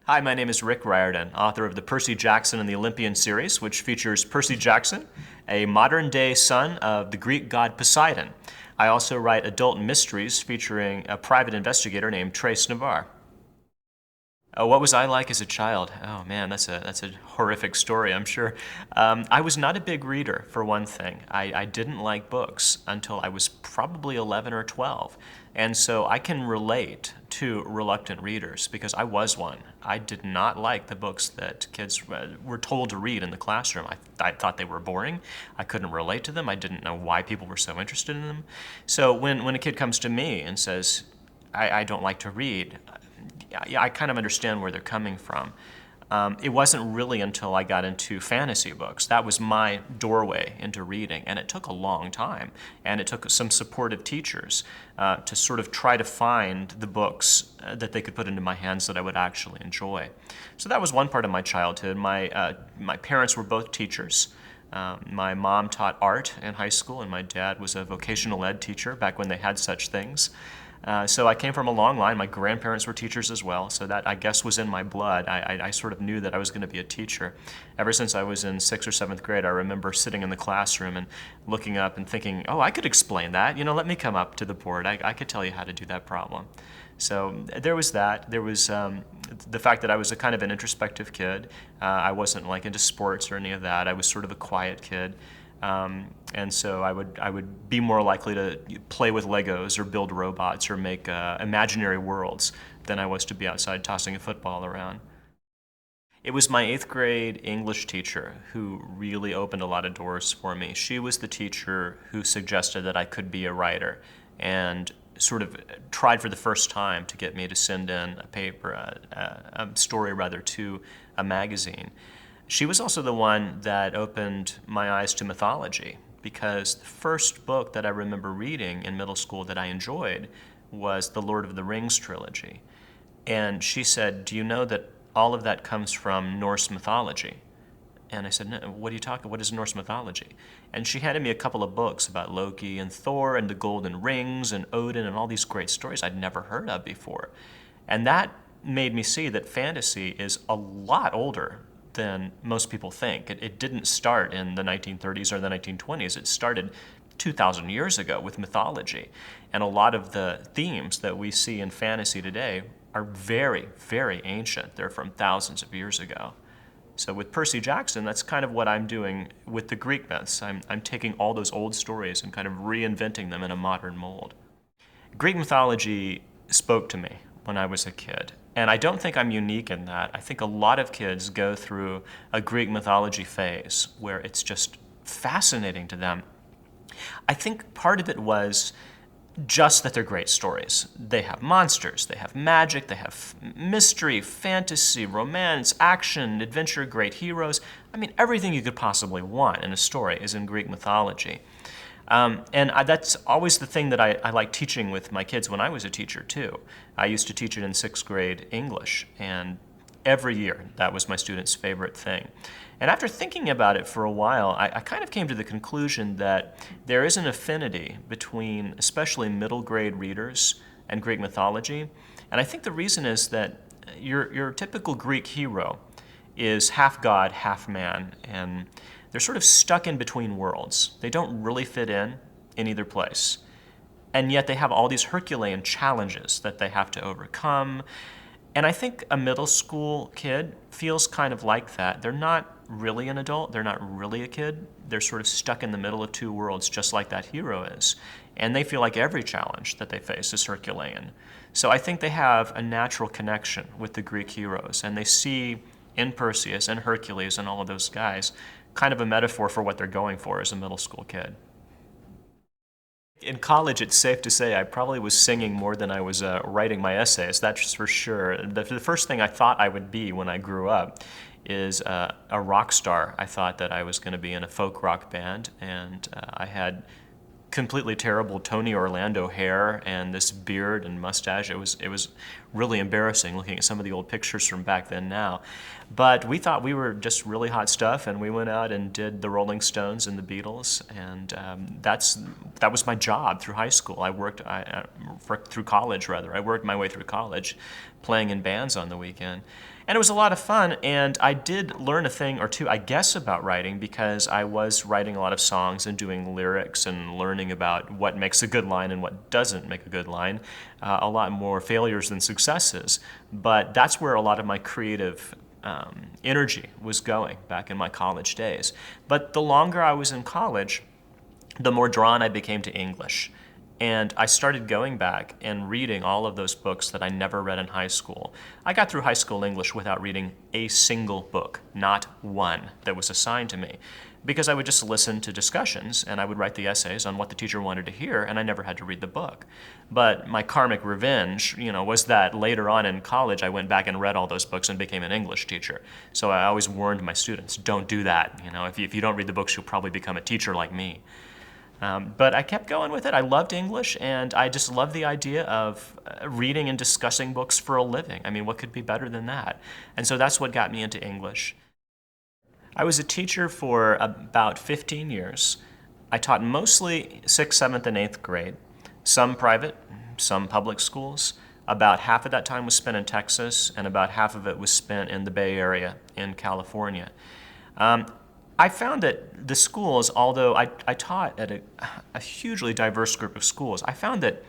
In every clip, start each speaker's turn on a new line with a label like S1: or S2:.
S1: Hi, my name is Rick Riordan, author of the Percy Jackson and the Olympians series, which features Percy Jackson, a modern-day son of the Greek god Poseidon. I also write adult mysteries featuring a private investigator named Trace Navarre. What was I like as a child? Oh man, that's a horrific story, I'm sure. I was not a big reader, for one thing. I didn't like books until I was probably 11 or 12. And so I can relate to reluctant readers because I was one. I did not like the books that kids were told to read in the classroom. I thought they were boring. I couldn't relate to them. I didn't know why people were so interested in them. So when a kid comes to me and says, I don't like to read, yeah, I kind of understand where they're coming from. It wasn't really until I got into fantasy books. That was my doorway into reading, and it took a long time. And it took some supportive teachers to sort of try to find the books that they could put into my hands that I would actually enjoy. So that was one part of my childhood. My parents were both teachers. My mom taught art in high school, and my dad was a vocational ed teacher back when they had such things. So I came from a long line. My grandparents were teachers as well, so that I guess was in my blood. I sort of knew that I was going to be a teacher. Ever since I was in 6th or 7th grade, I remember sitting in the classroom and looking up and thinking, oh, I could explain that. You know, let me come up to the board. I could tell you how to do that problem. So there was that. There was the fact that I was a kind of an introspective kid. I wasn't like into sports or any of that. I was sort of a quiet kid. And so I would be more likely to play with Legos or build robots or make imaginary worlds than I was to be outside tossing a football around. It was my 8th grade English teacher who really opened a lot of doors for me. She was the teacher who suggested that I could be a writer and sort of tried for the first time to get me to send in a paper, a story rather, to a magazine. She was also the one that opened my eyes to mythology, because the first book that I remember reading in middle school that I enjoyed was the Lord of the Rings trilogy. And she said, do you know that all of that comes from Norse mythology? And I said, no, what are you talking? What is Norse mythology? And she handed me a couple of books about Loki and Thor and the Golden Rings and Odin and all these great stories I'd never heard of before. And that made me see that fantasy is a lot older than most people think. It didn't start in the 1930s or the 1920s. It started 2,000 years ago with mythology. And a lot of the themes that we see in fantasy today are very, very ancient. They're from thousands of years ago. So with Percy Jackson, that's kind of what I'm doing with the Greek myths. I'm taking all those old stories and kind of reinventing them in a modern mold. Greek mythology spoke to me when I was a kid. And I don't think I'm unique in that. I think a lot of kids go through a Greek mythology phase where it's just fascinating to them. I think part of it was just that they're great stories. They have monsters, they have magic, they have mystery, fantasy, romance, action, adventure, great heroes. I mean, everything you could possibly want in a story is in Greek mythology. That's always the thing that I like teaching with my kids when I was a teacher too. I used to teach it in 6th grade English, and every year that was my students' favorite thing. And after thinking about it for a while, I kind of came to the conclusion that there is an affinity between especially middle grade readers and Greek mythology. And I think the reason is that your typical Greek hero is half god, half man, and they're sort of stuck in between worlds. They don't really fit in either place. And yet they have all these Herculean challenges that they have to overcome. And I think a middle school kid feels kind of like that. They're not really an adult, they're not really a kid. They're sort of stuck in the middle of two worlds, just like that hero is. And they feel like every challenge that they face is Herculean. So I think they have a natural connection with the Greek heroes, and they see in Perseus and Hercules and all of those guys kind of a metaphor for what they're going for as a middle school kid. In college, it's safe to say I probably was singing more than I was writing my essays, that's for sure. The first thing I thought I would be when I grew up is a rock star. I thought that I was going to be in a folk rock band, and I had completely terrible Tony Orlando hair and this beard and mustache. It was really embarrassing looking at some of the old pictures from back then now. But we thought we were just really hot stuff, and we went out and did the Rolling Stones and the Beatles, and that was my job through high school. Through college rather. I worked my way through college playing in bands on the weekend. And it was a lot of fun, and I did learn a thing or two, I guess, about writing, because I was writing a lot of songs and doing lyrics and learning about what makes a good line and what doesn't make a good line. A lot more failures than successes. But that's where a lot of my creative energy was going back in my college days. But the longer I was in college, the more drawn I became to English. And I started going back and reading all of those books that I never read in high school. I got through high school English without reading a single book, not one that was assigned to me, because I would just listen to discussions and I would write the essays on what the teacher wanted to hear, and I never had to read the book. But my karmic revenge, was that later on in college I went back and read all those books and became an English teacher. So I always warned my students, don't do that. If you don't read the books, you'll probably become a teacher like me. But I kept going with it. I loved English, and I just loved the idea of reading and discussing books for a living. I mean, what could be better than that? And so that's what got me into English. I was a teacher for about 15 years. I taught mostly 6th, 7th, and 8th grade, some private, some public schools. About half of that time was spent in Texas, and about half of it was spent in the Bay Area in California. I found that the schools, although I taught at a hugely diverse group of schools, I found that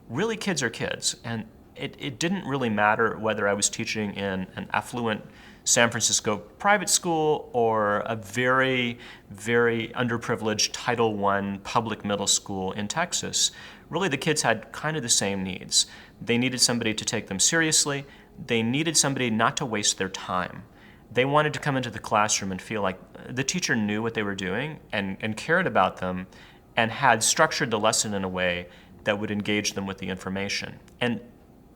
S1: really kids are kids, and it didn't really matter whether I was teaching in an affluent San Francisco private school or a very, very underprivileged Title I public middle school in Texas. Really, the kids had kind of the same needs. They needed somebody to take them seriously. They needed somebody not to waste their time. They wanted to come into the classroom and feel like the teacher knew what they were doing and cared about them and had structured the lesson in a way that would engage them with the information. And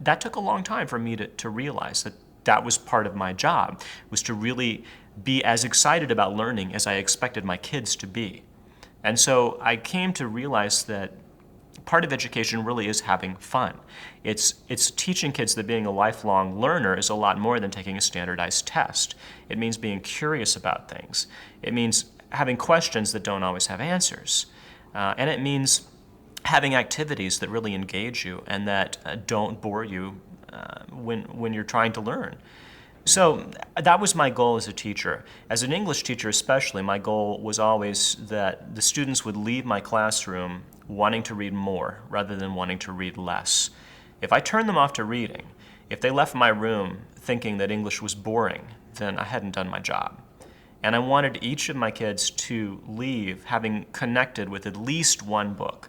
S1: that took a long time for me to realize that was part of my job, was to really be as excited about learning as I expected my kids to be. And so I came to realize that part of education really is having fun. It's teaching kids that being a lifelong learner is a lot more than taking a standardized test. It means being curious about things. It means having questions that don't always have answers. And it means having activities that really engage you and that don't bore you when you're trying to learn. So that was my goal as a teacher. As an English teacher especially, my goal was always that the students would leave my classroom wanting to read more rather than wanting to read less. If I turned them off to reading, if they left my room thinking that English was boring, then I hadn't done my job. And I wanted each of my kids to leave having connected with at least one book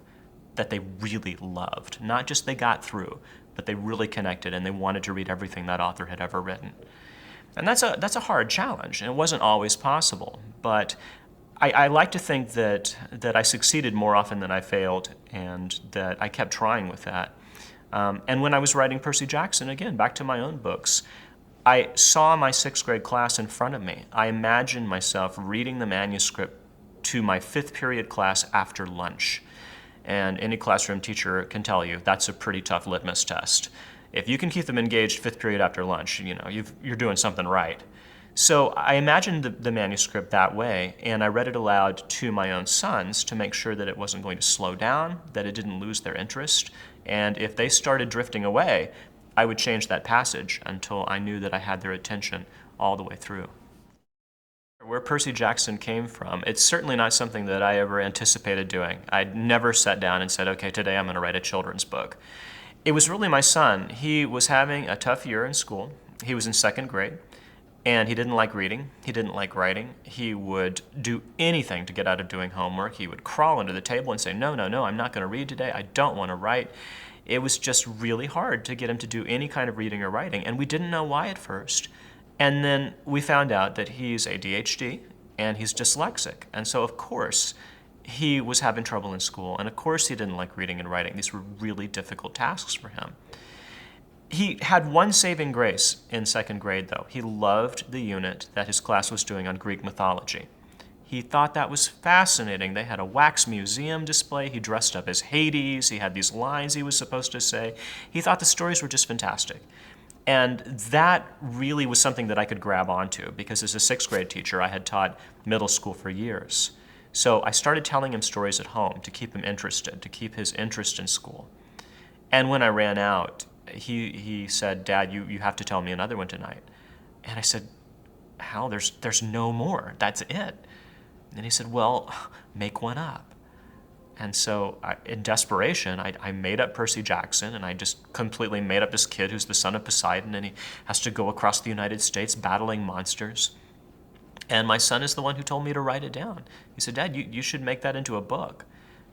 S1: that they really loved. Not just they got through, but they really connected and they wanted to read everything that author had ever written. And that's a hard challenge, and it wasn't always possible. But I like to think that I succeeded more often than I failed, and that I kept trying with that. And when I was writing Percy Jackson, again, back to my own books, I saw my 6th grade class in front of me. I imagined myself reading the manuscript to my 5th period class after lunch. And any classroom teacher can tell you that's a pretty tough litmus test. If you can keep them engaged 5th period after lunch, you're doing something right. So I imagined the manuscript that way, and I read it aloud to my own sons to make sure that it wasn't going to slow down, that it didn't lose their interest, and if they started drifting away, I would change that passage until I knew that I had their attention all the way through. Where Percy Jackson came from, it's certainly not something that I ever anticipated doing. I never sat down and said, okay, today I'm going to write a children's book. It was really my son. He was having a tough year in school. He was in 2nd grade. And he didn't like reading, he didn't like writing. He would do anything to get out of doing homework. He would crawl under the table and say, no, I'm not going to read today. I don't want to write. It was just really hard to get him to do any kind of reading or writing, and we didn't know why at first. And then we found out that he's ADHD and he's dyslexic. And so, of course, he was having trouble in school, and of course he didn't like reading and writing. These were really difficult tasks for him. He had one saving grace in 2nd grade, though. He loved the unit that his class was doing on Greek mythology. He thought that was fascinating. They had a wax museum display. He dressed up as Hades. He had these lines he was supposed to say. He thought the stories were just fantastic. And that really was something that I could grab onto, because as a 6th grade teacher, I had taught middle school for years. So I started telling him stories at home to keep him interested, to keep his interest in school. And when I ran out, he said, "Dad, you have to tell me another one tonight." And I said, "Hal, there's no more. That's it." And he said, "Well, make one up." And so in desperation, I made up Percy Jackson, and I just completely made up this kid who's the son of Poseidon, and he has to go across the United States battling monsters. And my son is the one who told me to write it down. He said, "Dad, you should make that into a book."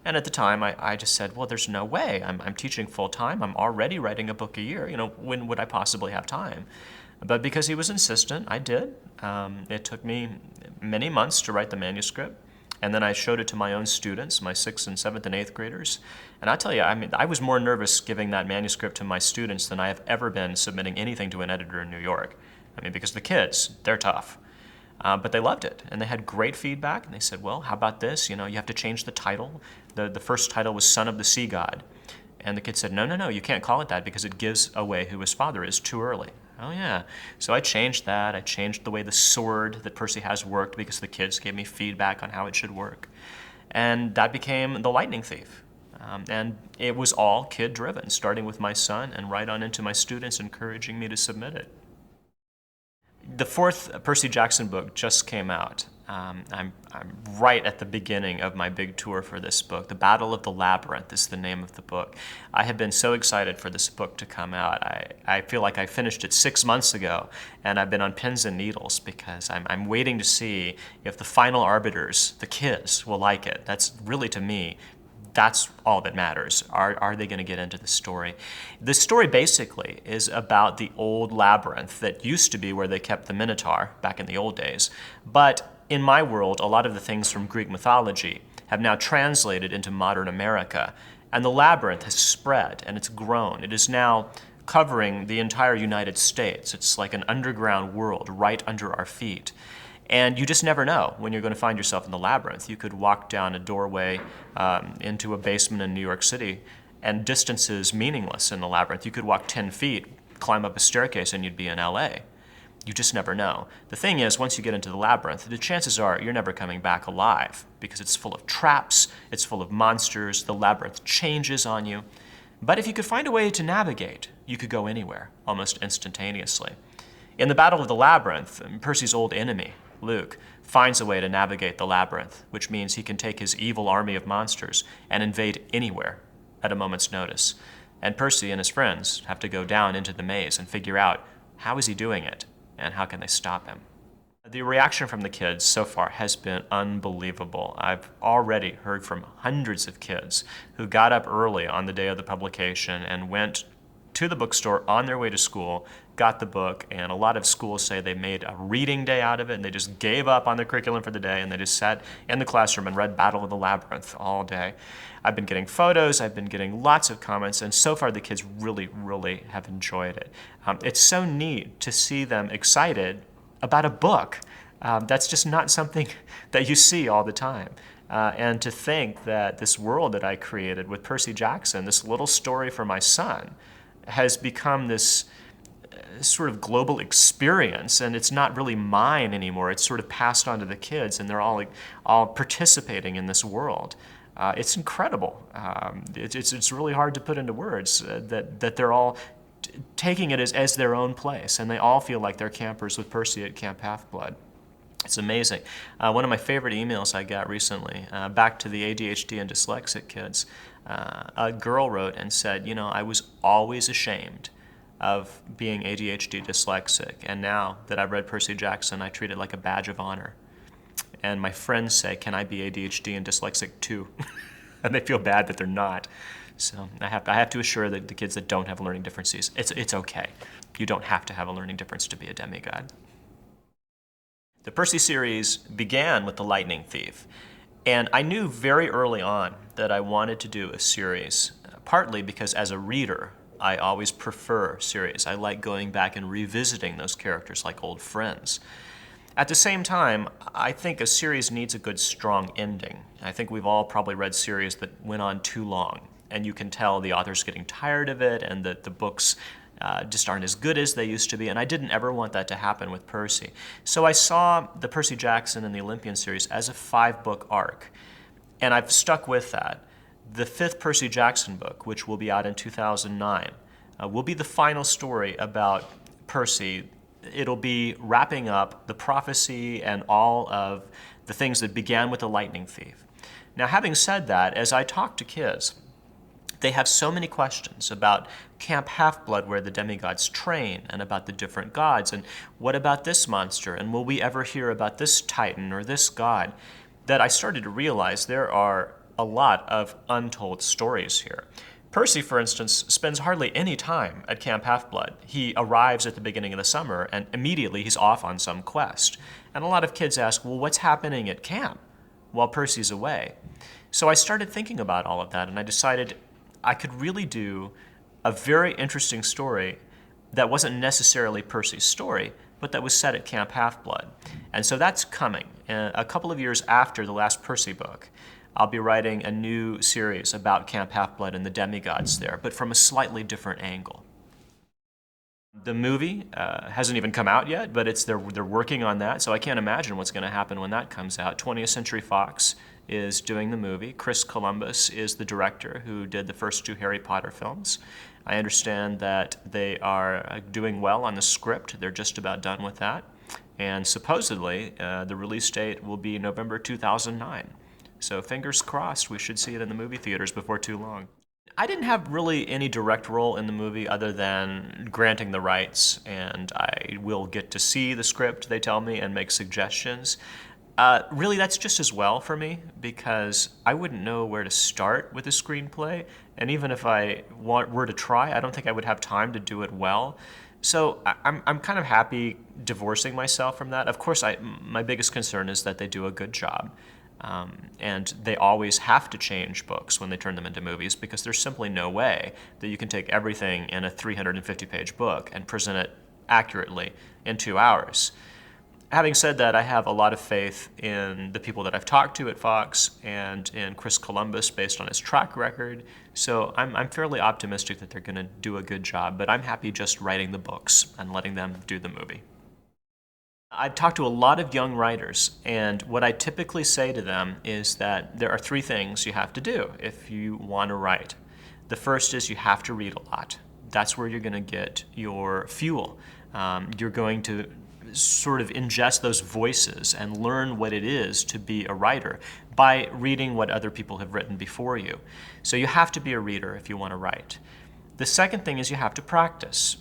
S1: And at the time, I just said, well, there's no way. I'm teaching full time. I'm already writing a book a year. When would I possibly have time? But because he was insistent, I did. It took me many months to write the manuscript. And then I showed it to my own students, my 6th and 7th and 8th graders. And I tell you, I was more nervous giving that manuscript to my students than I have ever been submitting anything to an editor in New York. Because the kids, they're tough. But they loved it, and they had great feedback, and they said, well, how about this? You have to change the title. The first title was Son of the Sea God. And the kid said, no, you can't call it that because it gives away who his father is too early. Oh, yeah. So I changed that. I changed the way the sword that Percy has worked because the kids gave me feedback on how it should work. And that became The Lightning Thief. And it was all kid-driven, starting with my son and right on into my students encouraging me to submit it. The 4th Percy Jackson book just came out. I'm right at the beginning of my big tour for this book. The Battle of the Labyrinth is the name of the book. I have been so excited for this book to come out. I feel like I finished it 6 months ago, and I've been on pins and needles because I'm waiting to see if the final arbiters, the kids, will like it. That's really, to me, that's all that matters. Are they going to get into the story? The story basically is about the old labyrinth that used to be where they kept the Minotaur back in the old days. But in my world, a lot of the things from Greek mythology have now translated into modern America. And the labyrinth has spread and it's grown. It is now covering the entire United States. It's like an underground world right under our feet. And you just never know when you're going to find yourself in the labyrinth. You could walk down a doorway into a basement in New York City, and distance is meaningless in the labyrinth. You could walk 10 feet, climb up a staircase, and you'd be in LA. You just never know. The thing is, once you get into the labyrinth, the chances are you're never coming back alive because it's full of traps, it's full of monsters, the labyrinth changes on you. But if you could find a way to navigate, you could go anywhere, almost instantaneously. In the Battle of the Labyrinth, Percy's old enemy, Luke, finds a way to navigate the labyrinth, which means he can take his evil army of monsters and invade anywhere at a moment's notice. And Percy and his friends have to go down into the maze and figure out how is he doing it and how can they stop him. The reaction from the kids so far has been unbelievable. I've already heard from hundreds of kids who got up early on the day of the publication and went to the bookstore on their way to school, got the book, and a lot of schools say they made a reading day out of it, and they just gave up on their curriculum for the day, and they just sat in the classroom and read Battle of the Labyrinth all day. I've been getting photos, I've been getting lots of comments, and so far the kids really, really have enjoyed it. It's so neat to see them excited about a book. That's just not something that you see all the time. And to think that this world that I created with Percy Jackson, this little story for my son, has become this sort of global experience, and it's not really mine anymore. It's sort of passed on to the kids, and they're all participating in this world. It's incredible. It's really hard to put into words that they're all taking it as their own place, and they all feel like they're campers with Percy at Camp HalfBlood. It's amazing. One of my favorite emails I got recently, back to the ADHD and dyslexic kids, a girl wrote and said, I was always ashamed of being ADHD dyslexic, and now that I've read Percy Jackson, I treat it like a badge of honor. And my friends say, can I be ADHD and dyslexic too? And they feel bad that they're not. So I have to assure the kids that don't have learning differences, it's okay. You don't have to have a learning difference to be a demigod. The Percy series began with The Lightning Thief, and I knew very early on that I wanted to do a series, partly because as a reader, I always prefer series. I like going back and revisiting those characters like old friends. At the same time, I think a series needs a good, strong ending. I think we've all probably read series that went on too long, and you can tell the author's getting tired of it and that the books just aren't as good as they used to be, and I didn't ever want that to happen with Percy. So I saw the Percy Jackson and the Olympian series as a 5-book arc, and I've stuck with that. The 5th Percy Jackson book, which will be out in 2009, will be the final story about Percy. It'll be wrapping up the prophecy and all of the things that began with the lightning thief. Now, having said that, as I talk to kids, they have so many questions about Camp Half-Blood, where the demigods train, and about the different gods, and what about this monster, and will we ever hear about this titan or this god, that I started to realize there are a lot of untold stories here. Percy, for instance, spends hardly any time at Camp Half-Blood. He arrives at the beginning of the summer, and immediately he's off on some quest. And a lot of kids ask, well, what's happening at camp while Percy's away? So I started thinking about all of that, and I decided I could really do a very interesting story that wasn't necessarily Percy's story, but that was set at Camp Half-Blood. And so that's coming. A couple of years after the last Percy book, I'll be writing a new series about Camp Half-Blood and the demigods there, but from a slightly different angle. The movie hasn't even come out yet, but they're working on that, so I can't imagine what's going to happen when that comes out. 20th Century Fox is doing the movie. Chris Columbus is the director who did the first 2 Harry Potter films. I understand that they are doing well on the script. They're just about done with that. And supposedly, the release date will be November 2009. So fingers crossed, we should see it in the movie theaters before too long. I didn't have really any direct role in the movie other than granting the rights, and I will get to see the script, they tell me, and make suggestions. Really, that's just as well for me, because I wouldn't know where to start with a screenplay, and even if I were to try, I don't think I would have time to do it well. So I'm kind of happy divorcing myself from that. Of course, my biggest concern is that they do a good job. And they always have to change books when they turn them into movies, because there's simply no way that you can take everything in a 350-page book and present it accurately in 2 hours. Having said that, I have a lot of faith in the people that I've talked to at Fox and in Chris Columbus based on his track record. So I'm fairly optimistic that they're going to do a good job, but I'm happy just writing the books and letting them do the movie. I've talked to a lot of young writers, and what I typically say to them is that there are 3 things you have to do if you want to write. The first is you have to read a lot. That's where you're going to get your fuel. You're going to sort of ingest those voices and learn what it is to be a writer by reading what other people have written before you. So you have to be a reader if you want to write. The second thing is you have to practice.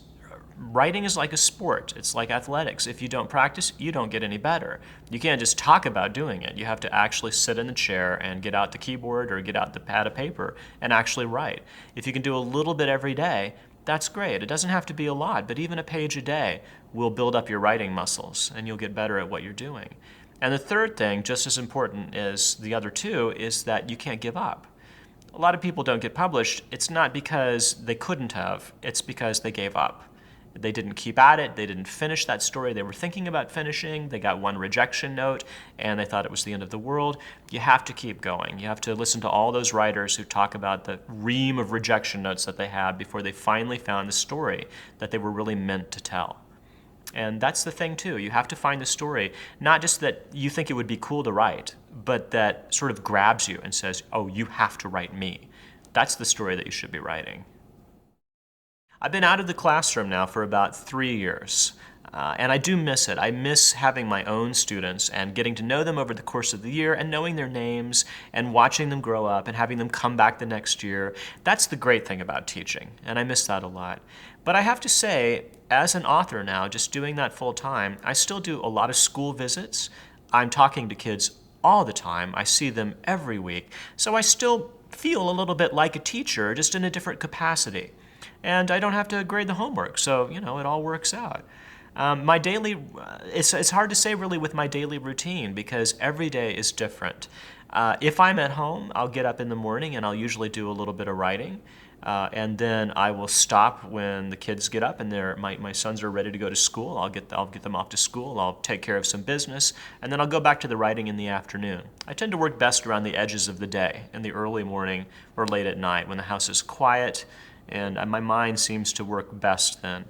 S1: Writing is like a sport. It's like athletics. If you don't practice, you don't get any better. You can't just talk about doing it. You have to actually sit in the chair and get out the keyboard or get out the pad of paper and actually write. If you can do a little bit every day, that's great. It doesn't have to be a lot, but even a page a day will build up your writing muscles and you'll get better at what you're doing. And the third thing, just as important as the other 2, is that you can't give up. A lot of people don't get published. It's not because they couldn't have, it's because they gave up. They didn't keep at it, they didn't finish that story they were thinking about finishing, they got one rejection note, and they thought it was the end of the world. You have to keep going. You have to listen to all those writers who talk about the ream of rejection notes that they had before they finally found the story that they were really meant to tell. And that's the thing too, you have to find the story, not just that you think it would be cool to write, but that sort of grabs you and says, oh, you have to write me. That's the story that you should be writing. I've been out of the classroom now for about 3 years, and I do miss it. I miss having my own students and getting to know them over the course of the year and knowing their names and watching them grow up and having them come back the next year. That's the great thing about teaching, and I miss that a lot. But I have to say, as an author now, just doing that full time, I still do a lot of school visits. I'm talking to kids all the time. I see them every week. So I still feel a little bit like a teacher, just in a different capacity. And I don't have to grade the homework, so, it all works out. It's hard to say really with my daily routine because every day is different. If I'm at home, I'll get up in the morning and I'll usually do a little bit of writing. And then I will stop when the kids get up and my sons are ready to go to school. I'll get them off to school. I'll take care of some business, and then I'll go back to the writing in the afternoon. I tend to work best around the edges of the day, in the early morning or late at night when the house is quiet, and my mind seems to work best then.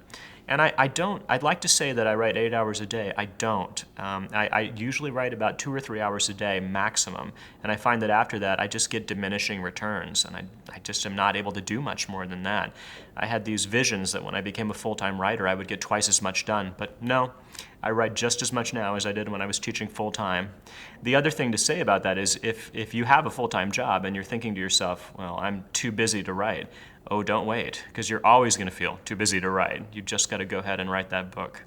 S1: And I'd like to say that I write 8 hours a day. I don't. I usually write about 2 or 3 hours a day maximum. And I find that after that, I just get diminishing returns. And I just am not able to do much more than that. I had these visions that when I became a full-time writer, I would get twice as much done. But no, I write just as much now as I did when I was teaching full-time. The other thing to say about that is if you have a full-time job and you're thinking to yourself, well, I'm too busy to write, oh, don't wait, because you're always going to feel too busy to write. You've just got to go ahead and write that book.